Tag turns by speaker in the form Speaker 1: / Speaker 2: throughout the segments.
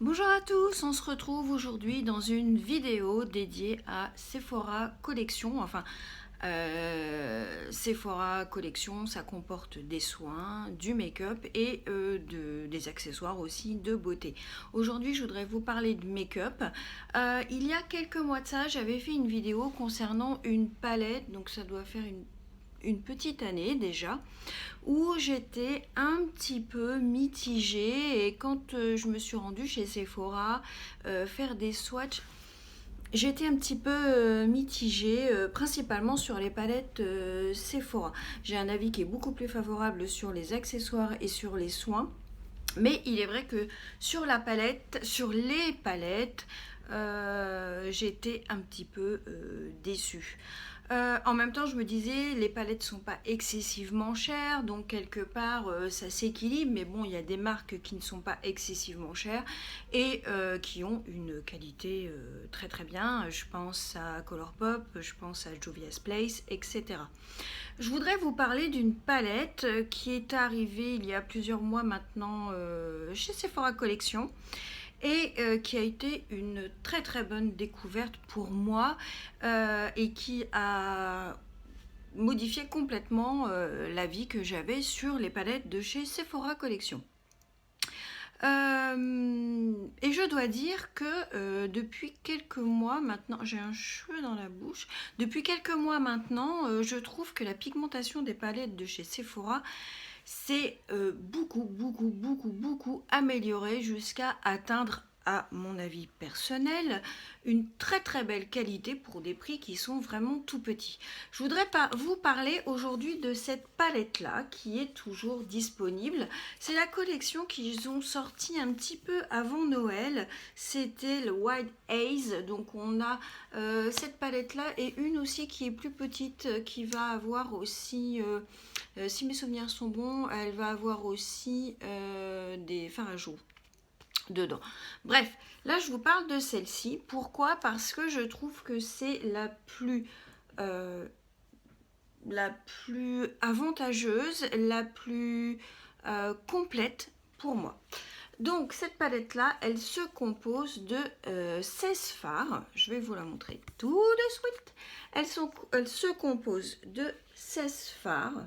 Speaker 1: Bonjour à tous, on se retrouve aujourd'hui dans une vidéo dédiée à Sephora Collection. Sephora Collection, ça comporte des soins, du make-up et des accessoires aussi de beauté. Aujourd'hui, je voudrais vous parler de make-up. Il y a quelques mois de ça, j'avais fait une vidéo concernant une palette, donc ça doit faire une petite année déjà, où j'étais un petit peu mitigée et quand je me suis rendue chez Sephora faire des swatchs, j'étais un petit peu mitigée, principalement sur les palettes Sephora. J'ai un avis qui est beaucoup plus favorable sur les accessoires et sur les soins. Mais il est vrai que sur les palettes, j'étais un petit peu déçue. En même temps, je me disais, les palettes sont pas excessivement chères, donc quelque part, ça s'équilibre. Mais bon, il y a des marques qui ne sont pas excessivement chères et qui ont une qualité très très bien. Je pense à Colourpop, je pense à Juvia's Place, etc. Je voudrais vous parler d'une palette qui est arrivée il y a plusieurs mois maintenant chez Sephora Collection et qui a été une très très bonne découverte pour moi et qui a modifié complètement la vie que j'avais sur les palettes de chez Sephora Collection. Et je dois dire que depuis quelques mois maintenant, j'ai un cheveu dans la bouche, depuis quelques mois maintenant, je trouve que la pigmentation des palettes de chez Sephora s'est beaucoup améliorée jusqu'à atteindre, à mon avis personnel, une très très belle qualité pour des prix qui sont vraiment tout petits. Je voudrais vous parler aujourd'hui de cette palette là qui est toujours disponible. C'est la collection qu'ils ont sorti un petit peu avant Noël. C'était le Wild Haze. Donc on a cette palette là et une aussi qui est plus petite qui va avoir aussi, si mes souvenirs sont bons, elle va avoir aussi des fards à joues dedans. Bref, là je vous parle de celle-ci. Pourquoi? Parce que je trouve que c'est euh, la plus avantageuse, la plus complète pour moi. Donc cette palette là, elle se compose de 16 fards. Je vais vous la montrer tout de suite. Elle se compose de 16 fards.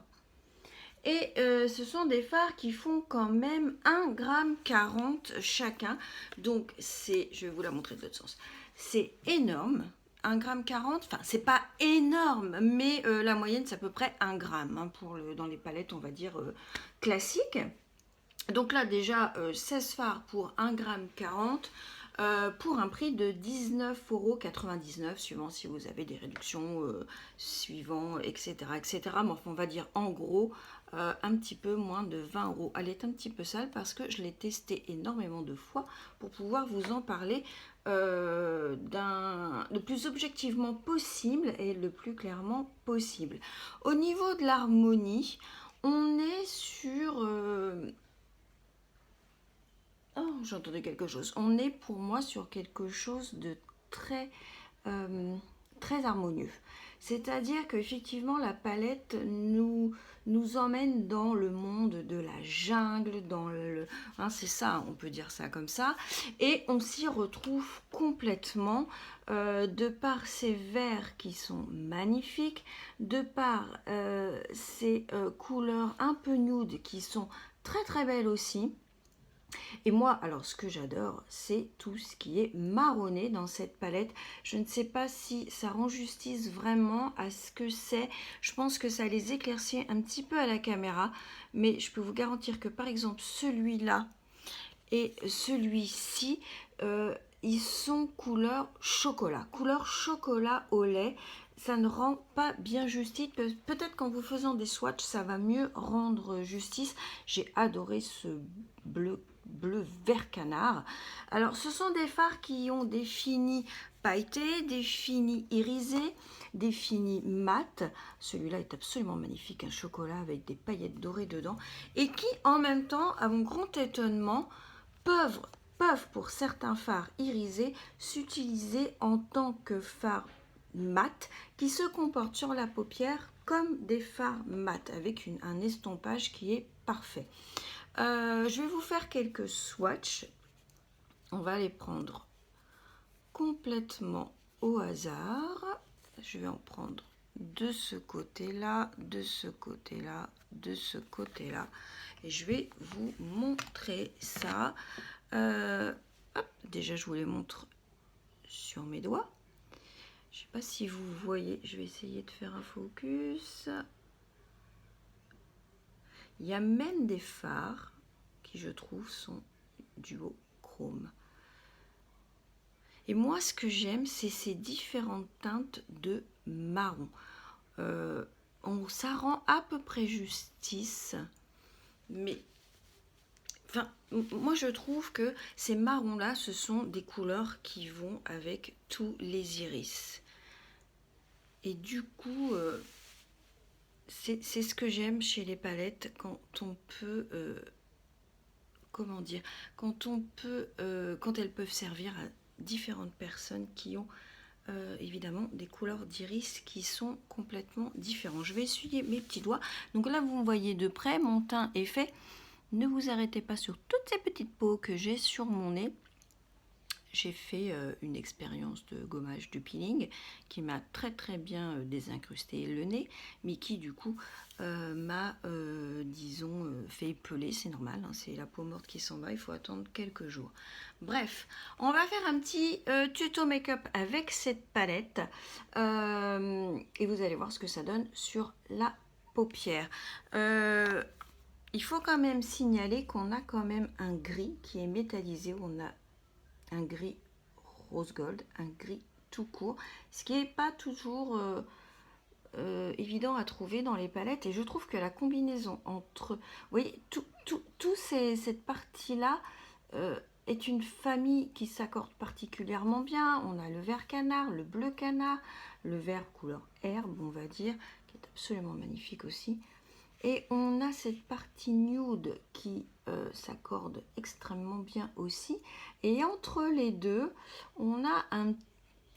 Speaker 1: Et ce sont des fards qui font quand même 1,40 g chacun. Donc c'est, je vais vous la montrer de l'autre sens, c'est énorme. 1,40 g, enfin c'est pas énorme, mais la moyenne c'est à peu près 1 gramme hein, dans les palettes on va dire classiques. Donc là déjà 16 fards pour 1,40 g pour un prix de 19,99 € suivant si vous avez des réductions suivant etc. Mais enfin on va dire en gros un petit peu moins de 20 €. Elle est un petit peu sale parce que je l'ai testée énormément de fois pour pouvoir vous en parler le plus objectivement possible et le plus clairement possible. Au niveau de l'harmonie, on est sur... Oh, j'entendais quelque chose. On est pour moi sur quelque chose de très, très harmonieux. C'est-à-dire qu'effectivement, la palette nous emmène dans le monde de la jungle, hein, c'est ça, on peut dire ça comme ça. Et on s'y retrouve complètement de par ces verts qui sont magnifiques, de par ces couleurs un peu nude qui sont très très belles aussi. Et moi, alors ce que j'adore, c'est tout ce qui est marronné dans cette palette. Je ne sais pas si ça rend justice vraiment à ce que c'est. Je pense que ça les éclaircit un petit peu à la caméra. Mais je peux vous garantir que par exemple celui-là et celui-ci, ils sont couleur chocolat. Couleur chocolat au lait. Ça ne rend pas bien justice. Peut-être qu'en vous faisant des swatchs, ça va mieux rendre justice. J'ai adoré ce bleu vert canard. Alors ce sont des fards qui ont des finis pailletés, des finis irisés, des finis mat. Celui-là est absolument magnifique, un chocolat avec des paillettes dorées dedans et qui en même temps, à mon grand étonnement, peuvent pour certains fards irisés s'utiliser en tant que fards mat qui se comportent sur la paupière comme des fards mat avec un estompage qui est parfait. Je vais vous faire quelques swatchs on va les prendre complètement au hasard. Je vais en prendre de ce côté-là, de ce côté-là, de ce côté-là. Et je vais vous montrer ça. Hop, déjà, je vous les montre sur mes doigts. Je ne sais pas si vous voyez. Je vais essayer de faire un focus. Il y a même des fards qui, je trouve, sont duochrome. Et moi, ce que j'aime, c'est ces différentes teintes de marron. Ça rend à peu près justice, mais enfin, moi je trouve que ces marrons-là, ce sont des couleurs qui vont avec tous les iris. Et du coup, c'est ce que j'aime chez les palettes, quand on peut, comment dire, quand elles peuvent servir à différentes personnes qui ont évidemment des couleurs d'iris qui sont complètement différentes. Je vais essuyer mes petits doigts. Donc là, vous me voyez de près, mon teint est fait. Ne vous arrêtez pas sur toutes ces petites peaux que j'ai sur mon nez. J'ai fait une expérience de gommage de peeling qui m'a très bien désincrusté le nez, mais qui du coup m'a, disons, fait peler. C'est normal, hein, c'est la peau morte qui s'en va, il faut attendre quelques jours. Bref, on va faire un petit tuto make-up avec cette palette et vous allez voir ce que ça donne sur la paupière. Il faut quand même signaler qu'on a quand même un gris qui est métallisé, on a un gris rose gold, un gris tout court, ce qui n'est pas toujours évident à trouver dans les palettes. Et je trouve que la combinaison entre, vous voyez, cette partie-là est une famille qui s'accorde particulièrement bien. On a le vert canard, le bleu canard, le vert couleur herbe, on va dire, qui est absolument magnifique aussi. Et on a cette partie nude qui s'accorde extrêmement bien aussi. Et entre les deux, on a un,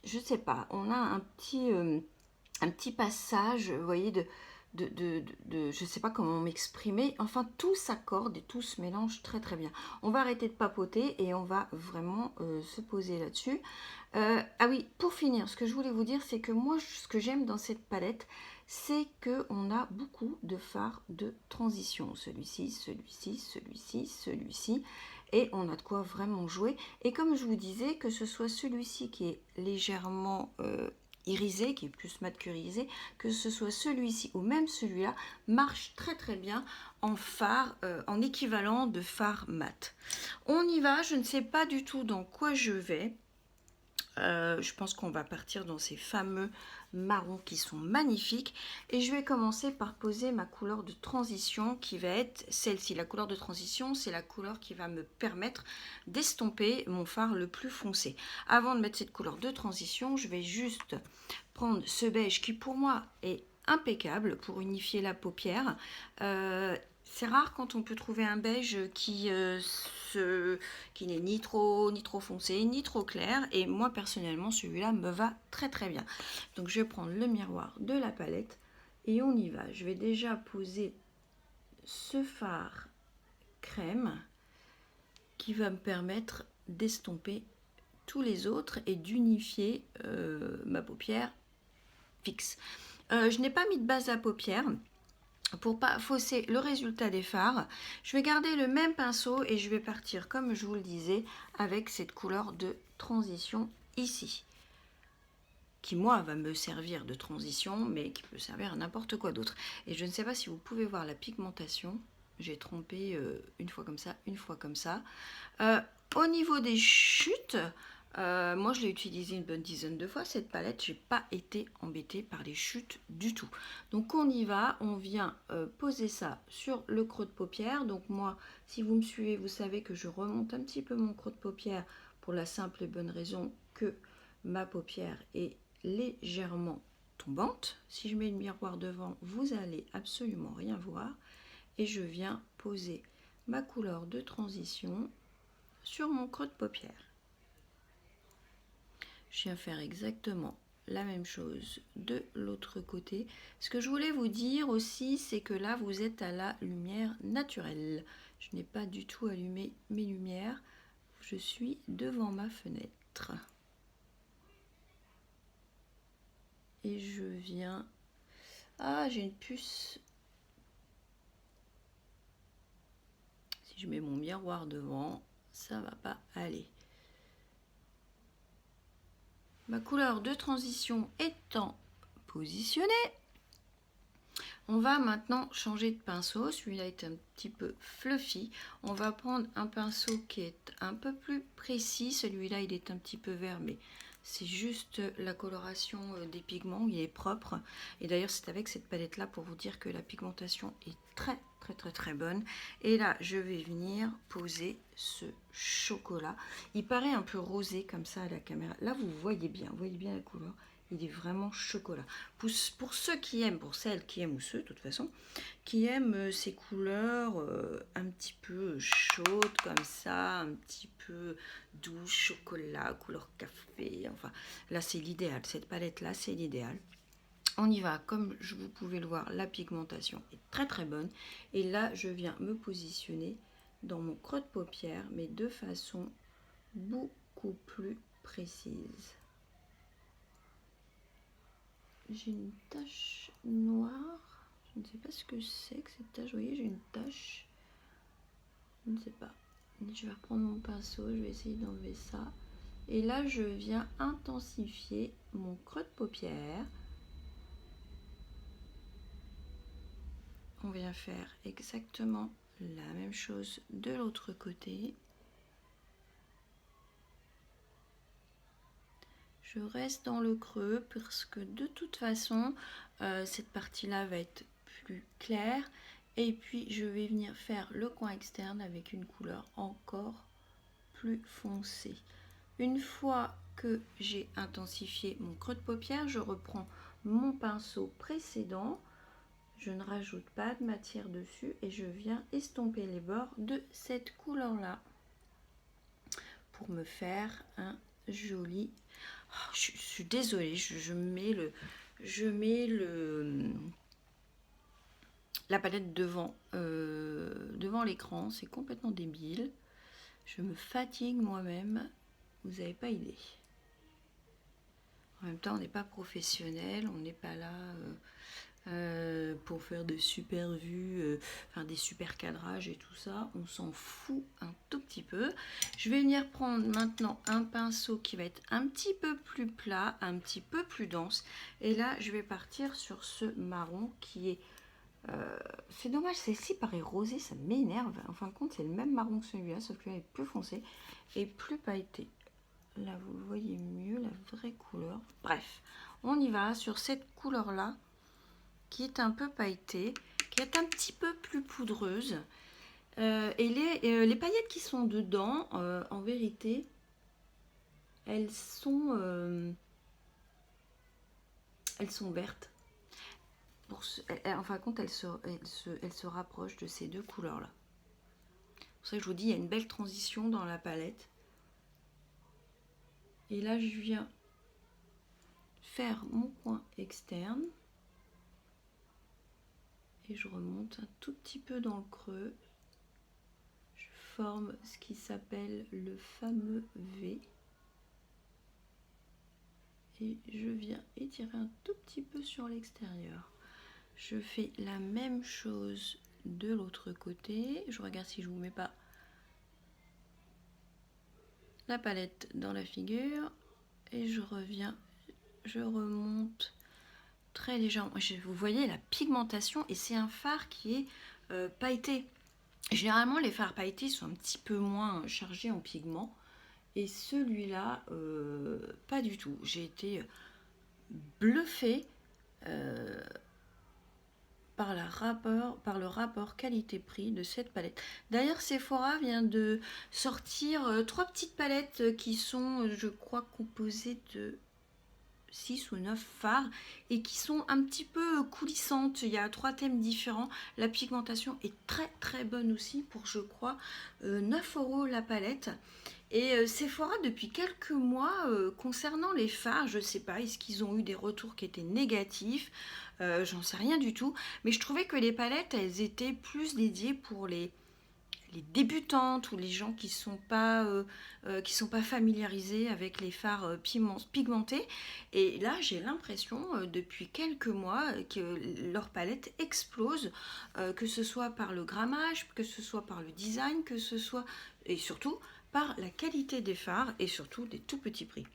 Speaker 1: je sais pas, on a un petit passage, vous voyez, je sais pas comment m'exprimer. Enfin, tout s'accorde et tout se mélange très bien. On va arrêter de papoter et on va vraiment se poser là-dessus. Ah oui, pour finir, ce que je voulais vous dire, c'est que moi, ce que j'aime dans cette palette, c'est qu'on a beaucoup de fards de transition. Celui-ci, celui-ci, celui-ci, celui-ci. Et on a de quoi vraiment jouer. Et comme je vous disais, que ce soit celui-ci qui est légèrement irisé, qui est plus mat que irisé, que ce soit celui-ci ou même celui-là, marche très bien en fard, en équivalent de fard mat. On y va, je ne sais pas du tout dans quoi je vais. Je pense qu'on va partir dans ces fameux marrons qui sont magnifiques et je vais commencer par poser ma couleur de transition qui va être celle-ci. La couleur de transition, c'est la couleur qui va me permettre d'estomper mon fard le plus foncé. Avant de mettre cette couleur de transition, je vais juste prendre ce beige qui pour moi est impeccable pour unifier la paupière. C'est rare quand on peut trouver un beige qui n'est ni trop foncé, ni trop clair. Et moi, personnellement, celui-là me va très bien. Donc, je vais prendre le miroir de la palette et on y va. Je vais déjà poser ce fard crème qui va me permettre d'estomper tous les autres et d'unifier ma paupière fixe. Je n'ai pas mis de base à paupières pour pas fausser le résultat des fards. Je vais garder le même pinceau et je vais partir, comme je vous le disais, avec cette couleur de transition ici, qui moi va me servir de transition, mais qui peut servir à n'importe quoi d'autre. Et je ne sais pas si vous pouvez voir la pigmentation. J'ai trompé une fois comme ça, une fois comme ça. Au niveau des chutes, moi je l'ai utilisé une bonne dizaine de fois cette palette, j'ai pas été embêtée par les chutes du tout. Donc on y va, on vient poser ça sur le creux de paupière. Donc moi, si vous me suivez, vous savez que je remonte un petit peu mon creux de paupière pour la simple et bonne raison que ma paupière est légèrement tombante. Si je mets le miroir devant, vous allez absolument rien voir. Et je viens poser ma couleur de transition sur mon creux de paupière. Je viens faire exactement la même chose de l'autre côté. Ce que je voulais vous dire aussi, c'est que là, vous êtes à la lumière naturelle. Je n'ai pas du tout allumé mes lumières. je suis devant ma fenêtre. Et je viens... Ah, j'ai une puce. Si je mets mon miroir devant, ça va pas aller. Ma couleur de transition étant positionnée, on va maintenant changer de pinceau. Celui-là est un petit peu fluffy. On va prendre un pinceau qui est un peu plus précis. Celui-là, il est un petit peu vert, mais c'est juste la coloration des pigments. Il est propre. Et d'ailleurs, c'est avec cette palette-là pour vous dire que la pigmentation est très bonne. Et là, je vais venir poser ce chocolat. Il paraît un peu rosé comme ça à la caméra. Là, vous voyez bien la couleur. Il est vraiment chocolat. Pour ceux qui aiment, pour celles qui aiment ou ceux de toute façon, qui aiment ces couleurs un petit peu chaudes comme ça, un petit peu doux, chocolat, couleur café. Enfin, là c'est l'idéal. Cette palette là c'est l'idéal. On y va, comme vous pouvez le voir, la pigmentation est très bonne. Et là, je viens me positionner dans mon creux de paupière, mais de façon beaucoup plus précise. J'ai une tache noire. Je ne sais pas ce que c'est que cette tache. Vous voyez, j'ai une tache. Je ne sais pas. Je vais reprendre mon pinceau. Je vais essayer d'enlever ça. Et là, je viens intensifier mon creux de paupière. On vient faire exactement la même chose de l'autre côté. Je reste dans le creux parce que de toute façon, cette partie-là va être plus claire. Et puis, je vais venir faire le coin externe avec une couleur encore plus foncée. Une fois que j'ai intensifié mon creux de paupière, je reprends mon pinceau précédent. Je ne rajoute pas de matière dessus et je viens estomper les bords de cette couleur-là pour me faire un joli... Oh, je suis désolée, je mets la palette devant l'écran, c'est complètement débile. Je me fatigue moi-même, vous n'avez pas idée. En même temps, on n'est pas professionnel, on n'est pas là pour faire des super vues, enfin des super cadrages et tout ça. On s'en fout un tout petit peu. Je vais venir prendre maintenant un pinceau qui va être un petit peu plus plat, un petit peu plus dense. Et là, je vais partir sur ce marron qui est... c'est dommage, celle-ci paraît rosée, ça m'énerve. En fin de compte, c'est le même marron que celui-là, sauf que là, il est plus foncé et plus pailleté. Là, vous le voyez mieux, la vraie couleur. Bref, on y va sur cette couleur-là, qui est un peu pailletée, qui est un petit peu plus poudreuse. Et les paillettes qui sont dedans, en vérité, elles sont vertes. En fin de compte, elles se rapprochent de ces deux couleurs-là. C'est pour ça que je vous dis, il y a une belle transition dans la palette. Et là, je viens faire mon coin externe. Et je remonte un tout petit peu dans le creux. Je forme ce qui s'appelle le fameux V. Et je viens étirer un tout petit peu sur l'extérieur. Je fais la même chose de l'autre côté. Je regarde si je ne vous mets pas la palette dans la figure. Et je reviens, je remonte très légèrement. Vous voyez la pigmentation, et c'est un fard qui est pailleté. Généralement, les fards pailletés sont un petit peu moins chargés en pigments. Et celui-là, pas du tout. J'ai été bluffée par le rapport qualité-prix de cette palette. D'ailleurs, Sephora vient de sortir 3 petites palettes qui sont, je crois, composées de 6 ou 9 fards et qui sont un petit peu coulissantes. Il y a 3 thèmes différents. La pigmentation est très bonne aussi pour, je crois, 9 € la palette. Et Sephora, depuis quelques mois, concernant les fards, je ne sais pas, est-ce qu'ils ont eu des retours qui étaient négatifs, j'en sais rien du tout. Mais je trouvais que les palettes, elles étaient plus dédiées pour les les débutantes ou les gens qui sont pas familiarisés avec les fards pigmentés. Et là, j'ai l'impression depuis quelques mois que leur palette explose, que ce soit par le grammage, que ce soit par le design, que ce soit et surtout par la qualité des fards et surtout des tout petits prix.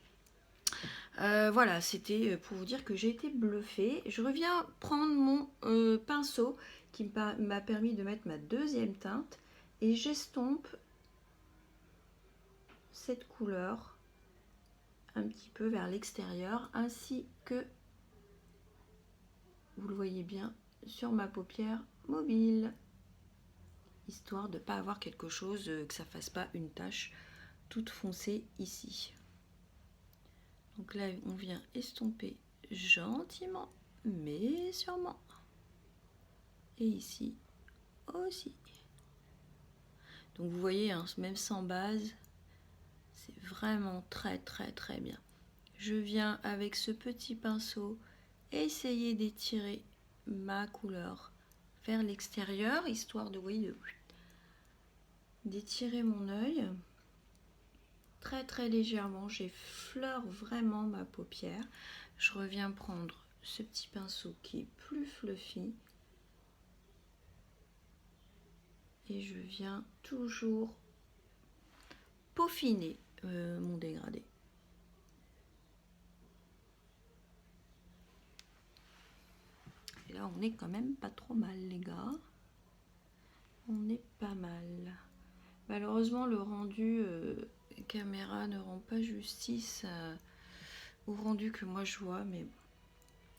Speaker 1: Voilà, c'était pour vous dire que j'ai été bluffée. Je reviens prendre mon pinceau qui m'a permis de mettre ma deuxième teinte et j'estompe cette couleur un petit peu vers l'extérieur ainsi que, vous le voyez bien, sur ma paupière mobile, histoire de ne pas avoir quelque chose, que ça ne fasse pas une tache toute foncée ici. Donc là, on vient estomper gentiment, mais sûrement. Et ici aussi. Donc vous voyez, hein, même sans base, c'est vraiment très très très bien. Je viens avec ce petit pinceau essayer d'étirer ma couleur vers l'extérieur, histoire de, vous voyez, d'étirer mon œil. Très très légèrement, j'effleure vraiment ma paupière. Je reviens prendre ce petit pinceau qui est plus fluffy et je viens toujours peaufiner mon dégradé. Et là on est quand même pas trop mal les gars, on est pas mal. Malheureusement le rendu caméra ne rend pas justice au rendu que moi je vois, mais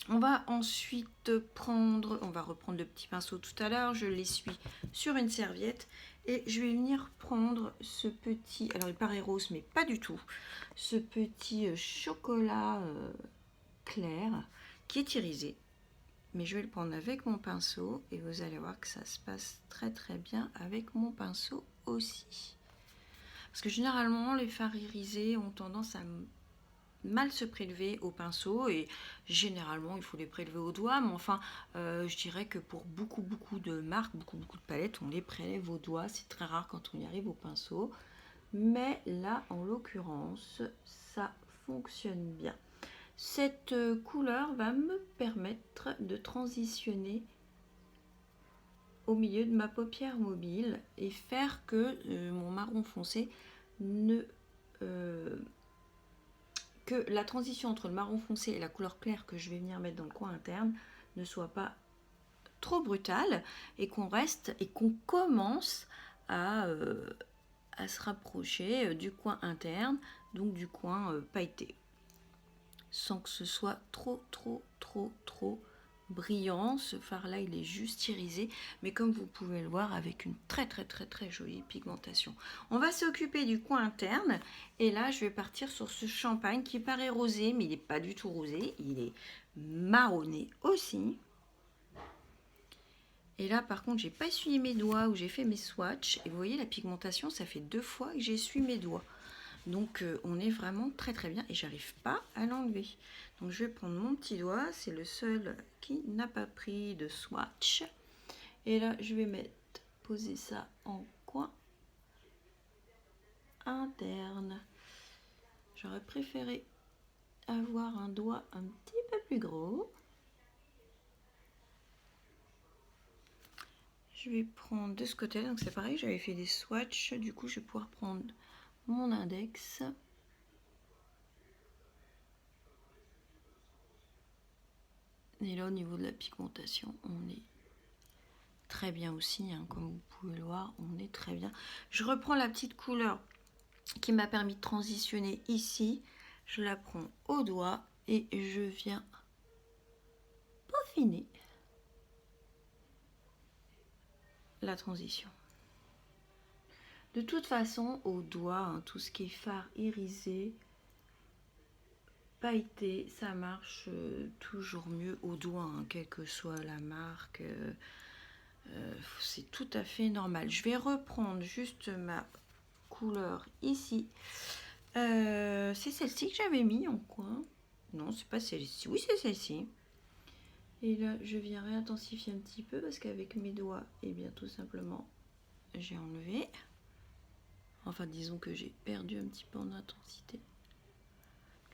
Speaker 1: on va ensuite on va reprendre le petit pinceau tout à l'heure, je l'essuie sur une serviette et je vais venir prendre ce petit, alors il paraît rose mais pas du tout, ce petit chocolat clair qui est irisé, mais je vais le prendre avec mon pinceau et vous allez voir que ça se passe très très bien avec mon pinceau aussi. Parce que généralement les fards irisés ont tendance à mal se prélever au pinceau et généralement il faut les prélever au doigt, mais enfin je dirais que pour beaucoup de marques, beaucoup de palettes, on les prélève au doigt. C'est très rare quand on y arrive au pinceau, mais là en l'occurrence ça fonctionne bien. Cette couleur va me permettre de transitionner au milieu de ma paupière mobile et faire que mon marron foncé que la transition entre le marron foncé et la couleur claire que je vais venir mettre dans le coin interne ne soit pas trop brutale et qu'on reste et qu'on commence à se rapprocher du coin interne, donc du coin pailleté, sans que ce soit trop brillant. Ce fard là il est juste irisé, mais comme vous pouvez le voir avec une très jolie pigmentation. On va s'occuper du coin interne et là je vais partir sur ce champagne qui paraît rosé, mais il n'est pas du tout rosé, il est marronné aussi. Et là par contre j'ai pas essuyé mes doigts où j'ai fait mes swatchs et vous voyez la pigmentation, ça fait 2 fois que j'essuie mes doigts. Donc on est vraiment très bien et j'arrive pas à l'enlever. Donc je vais prendre mon petit doigt, c'est le seul qui n'a pas pris de swatch. Et là je vais poser ça en coin interne. J'aurais préféré avoir un doigt un petit peu plus gros. Je vais prendre de ce côté, donc c'est pareil, j'avais fait des swatchs, du coup je vais pouvoir prendre mon index. Et là au niveau de la pigmentation, on est très bien aussi, hein, comme vous pouvez le voir, on est très bien. Je reprends la petite couleur qui m'a permis de transitionner ici, je la prends au doigt et je viens peaufiner la transition. De toute façon, au doigt, hein, tout ce qui est fard irisé, pailleté, ça marche toujours mieux au doigt, hein, quelle que soit la marque. C'est tout à fait normal. Je vais reprendre juste ma couleur ici. C'est celle-ci que j'avais mis en coin. Non, c'est pas celle-ci. Oui, c'est celle-ci. Et là, je viens réintensifier un petit peu parce qu'avec mes doigts, et bien tout simplement, j'ai enlevé. Enfin, disons que j'ai perdu un petit peu en intensité.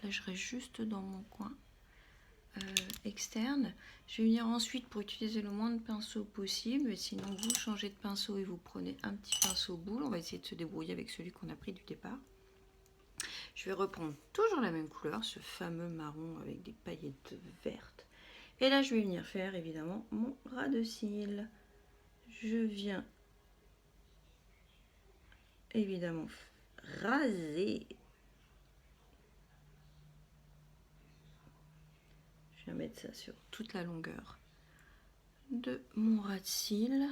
Speaker 1: Là, je reste juste dans mon coin externe. Je vais venir ensuite pour utiliser le moins de pinceaux possible. Mais sinon, vous changez de pinceau et vous prenez un petit pinceau boule. On va essayer de se débrouiller avec celui qu'on a pris du départ. Je vais reprendre toujours la même couleur, ce fameux marron avec des paillettes vertes. Et là, je vais venir faire évidemment mon ras de cils. Je viens évidemment raser. Je vais mettre ça sur toute la longueur de mon ras de cils.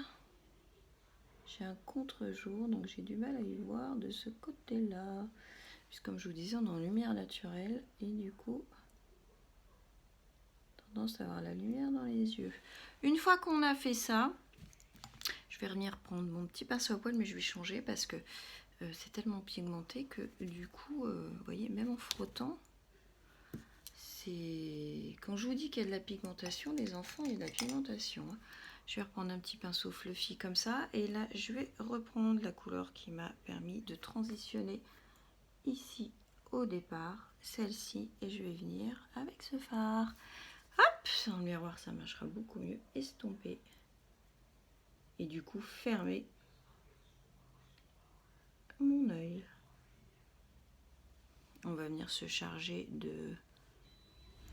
Speaker 1: J'ai un contre-jour, donc j'ai du mal à y voir de ce côté-là. Puisque comme je vous disais, on est en lumière naturelle et du coup, tendance à avoir la lumière dans les yeux. Une fois qu'on a fait ça, je vais venir prendre mon petit pinceau à poil, mais je vais changer parce que c'est tellement pigmenté que du coup, vous voyez, même en frottant, c'est... Quand je vous dis qu'il y a de la pigmentation, les enfants, il y a de la pigmentation. Hein. Je vais reprendre un petit pinceau fluffy comme ça. Et là, je vais reprendre la couleur qui m'a permis de transitionner ici au départ, celle-ci. Et je vais venir avec ce fard. Hop, sans le miroir, ça marchera beaucoup mieux. Estomper. Et du coup, fermer mon œil. On va venir se charger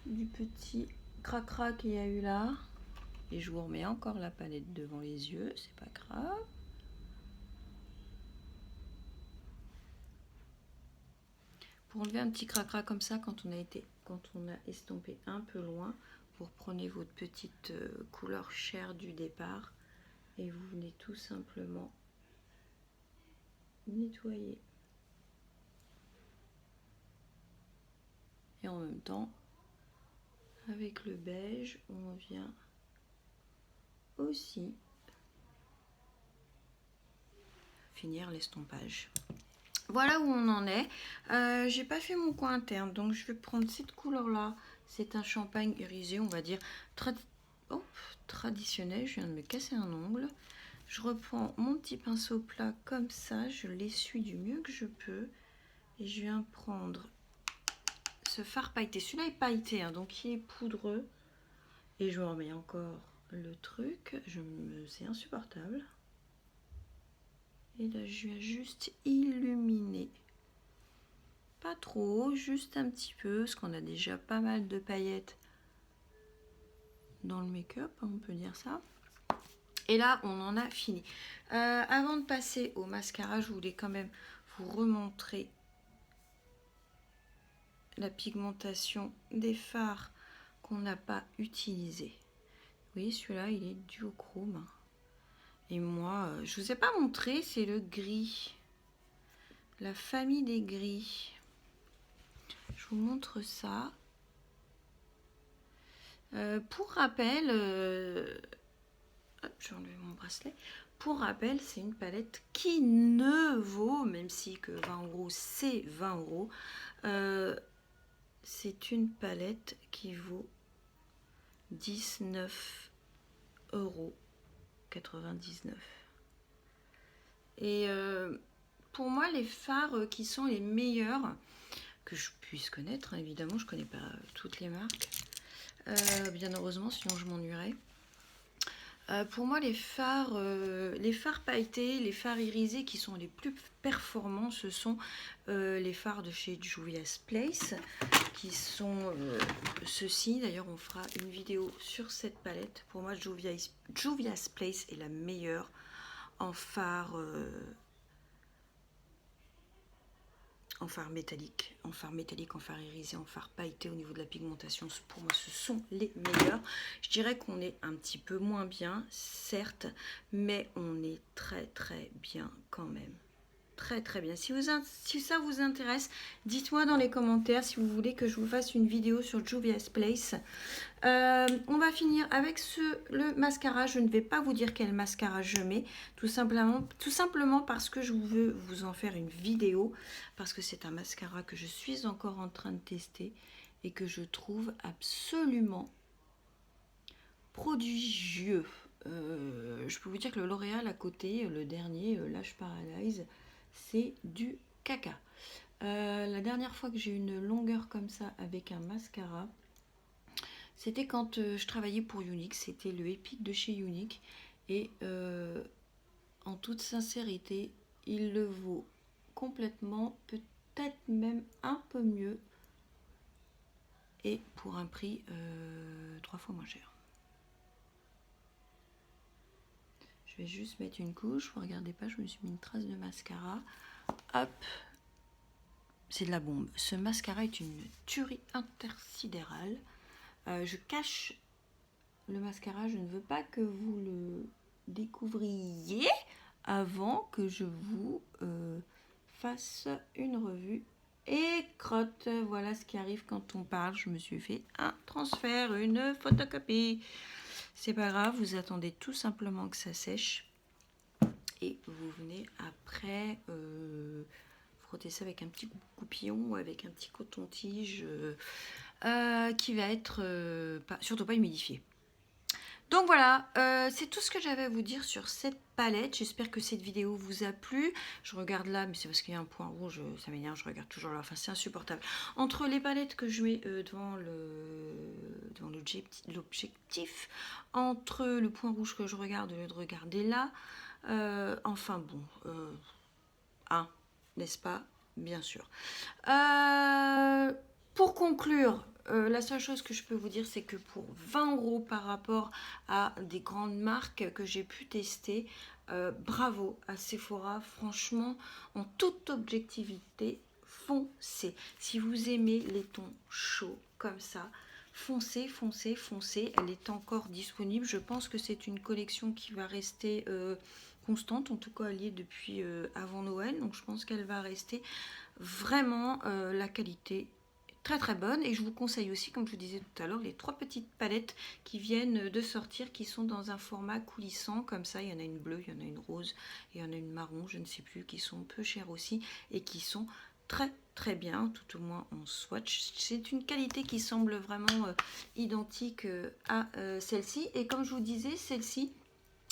Speaker 1: du petit cracra qu'il y a eu là. Et je vous remets encore la palette devant les yeux, c'est pas grave. Pour enlever un petit cracra comme ça, quand on a estompé un peu loin, vous reprenez votre petite couleur chair du départ et vous venez tout simplement nettoyer. Et en même temps, avec le beige, on vient aussi finir l'estompage. Voilà où on en est. J'ai pas fait mon coin interne, donc je vais prendre cette couleur là. C'est un champagne irisé, on va dire traditionnel. Je viens de me casser un ongle. Je reprends mon petit pinceau plat comme ça, je l'essuie du mieux que je peux et je viens prendre ce fard pailleté. Celui-là est pailleté, hein, donc il est poudreux. Et je remets encore le truc. C'est insupportable. Et là, je viens juste illuminer. Pas trop, juste un petit peu, parce qu'on a déjà pas mal de paillettes dans le make-up, on peut dire ça. Et là, on en a fini. Avant de passer au mascara, je voulais quand même vous remontrer la pigmentation des fards qu'on n'a pas utilisés. Vous voyez, celui-là, il est duochrome. Et moi, je ne vous ai pas montré, c'est le gris. La famille des gris. Je vous montre ça. Pour rappel, j'ai enlevé mon bracelet. Pour rappel, c'est une palette qui ne vaut, même si que 20 €, c'est 20 €. C'est une palette qui vaut 19,99 €. Et pour moi, les fards qui sont les meilleurs, que je puisse connaître, hein, évidemment, je ne connais pas toutes les marques. Bien heureusement, sinon je m'ennuierais. Pour moi, les fards pailletés, les fards irisés qui sont les plus performants, ce sont les fards de chez Juvia's Place, qui sont ceux-ci. D'ailleurs, on fera une vidéo sur cette palette. Pour moi, Juvia's Place est la meilleure en fard métallique, en fard irisé, en fard pailleté. Au niveau de la pigmentation, pour moi ce sont les meilleurs. Je dirais qu'on est un petit peu moins bien, certes, mais on est très très bien quand même. Très très bien. Si ça vous intéresse, dites-moi dans les commentaires si vous voulez que je vous fasse une vidéo sur Juvia's Place. On va finir avec le mascara. Je ne vais pas vous dire quel mascara je mets, tout simplement parce que je veux vous en faire une vidéo, parce que c'est un mascara que je suis encore en train de tester et que je trouve absolument prodigieux. je peux vous dire que le L'Oréal à côté, le dernier, Lash Paralyze, c'est du caca. La dernière fois que j'ai eu une longueur comme ça avec un mascara, c'était quand je travaillais pour Younique, c'était le Epic de chez Younique. Et en toute sincérité, il le vaut complètement, peut-être même un peu mieux, et pour un prix 3 fois moins cher. Je vais juste mettre une couche, vous regardez pas, je me suis mis une trace de mascara. Hop, c'est de la bombe. Ce mascara est une tuerie intersidérale. Je cache le mascara, je ne veux pas que vous le découvriez avant que je vous fasse une revue et crotte. Voilà ce qui arrive quand on parle. Je me suis fait un transfert, une photocopie. C'est pas grave, vous attendez tout simplement que ça sèche et vous venez après frotter ça avec un petit coupillon ou avec un petit coton-tige qui va être surtout pas humidifié. Donc voilà, c'est tout ce que j'avais à vous dire sur cette palette. J'espère que cette vidéo vous a plu. Je regarde là, mais c'est parce qu'il y a un point rouge, ça m'énerve, je regarde toujours là. Enfin, c'est insupportable. Entre les palettes que je mets devant l'objectif, entre le point rouge que je regarde au lieu de regarder là, enfin bon, n'est-ce pas? Bien sûr. Pour conclure, la seule chose que je peux vous dire, c'est que pour 20 € par rapport à des grandes marques que j'ai pu tester, bravo à Sephora. Franchement, en toute objectivité, foncez. Si vous aimez les tons chauds comme ça, foncez, foncez, foncez. Elle est encore disponible. Je pense que c'est une collection qui va rester constante. En tout cas, elle y est depuis avant Noël. Donc, je pense qu'elle va rester vraiment la qualité très très bonne. Et je vous conseille aussi, comme je vous disais tout à l'heure, les 3 petites palettes qui viennent de sortir, qui sont dans un format coulissant comme ça. Il y en a une bleue, il y en a une rose, et il y en a une marron, je ne sais plus, qui sont peu chères aussi et qui sont très très bien, tout au moins en swatch. C'est une qualité qui semble vraiment identique à celle-ci. Et comme je vous disais, celle-ci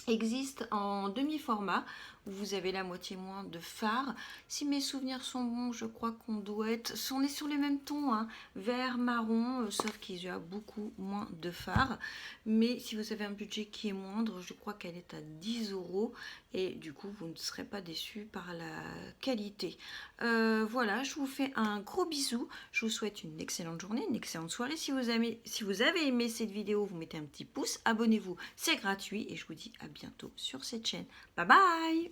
Speaker 1: existe en demi-format où vous avez la moitié moins de fard. Si mes souvenirs sont bons, je crois qu'on doit être... On est sur les mêmes tons, hein, vert, marron, sauf qu'il y a beaucoup moins de fard. Mais si vous avez un budget qui est moindre, je crois qu'elle est à 10 € et du coup, vous ne serez pas déçus par la qualité. Voilà, je vous fais un gros bisou. Je vous souhaite une excellente journée, une excellente soirée. Si vous avez aimé cette vidéo, vous mettez un petit pouce, abonnez-vous, c'est gratuit et je vous dis à bientôt sur cette chaîne. Bye bye!